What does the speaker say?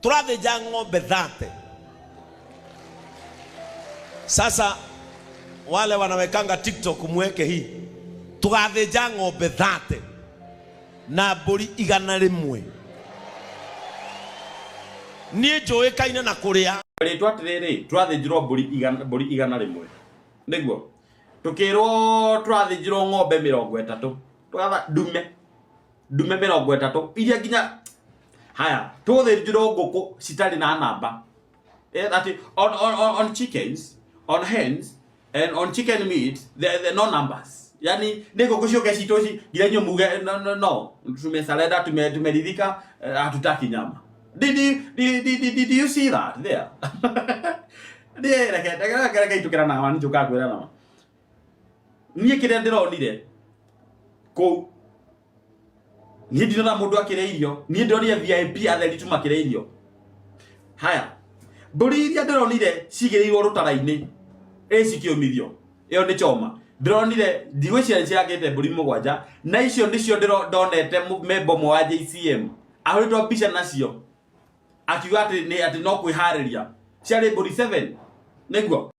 turathĩnja ng'ombe 30. Sasa wale wanawekanga TikTok mweke hii, tugathĩnja ng'ombe 30 na mbũri 100. Niĩ njũĩkaine na kũrĩa rĩtwa atĩrĩrĩ, twathĩnjirwo mbũri 100 nĩguo tukĩrwo twathĩnjirwo ng'ombe 30, tugatha ndume 30 iria nginya haya tuthĩnjirwo ngũkũ citarĩ na namba. That on chickens, on hens and on chicken meat there no numbers. Yani ngũkũ ciũke citũ nginya nyumuge no tumesalenda tumeridhika, hatutaki nyama. Did you see that there? Reke itukĩra na wani tukakwĩra na niĩ kĩrĩa ndĩronire kũu, niĩ ndĩrona mũndũ akĩrĩa irio, niĩ ndĩronire VIP atheri tu makĩrĩa irio. Haya mbũri iria ndĩronire cigĩrĩirwo rũtara-inĩ cikĩũmithio, ĩyo nĩ choma. Ndĩronire ndigwĩciria nĩcirangĩte mbũri 7, na icio nĩcio ndonete membo mwa JCM ahũrĩtwo mbica nacio akiuga atĩ no kwĩharĩria ciarĩ mbũri 7 nĩguo.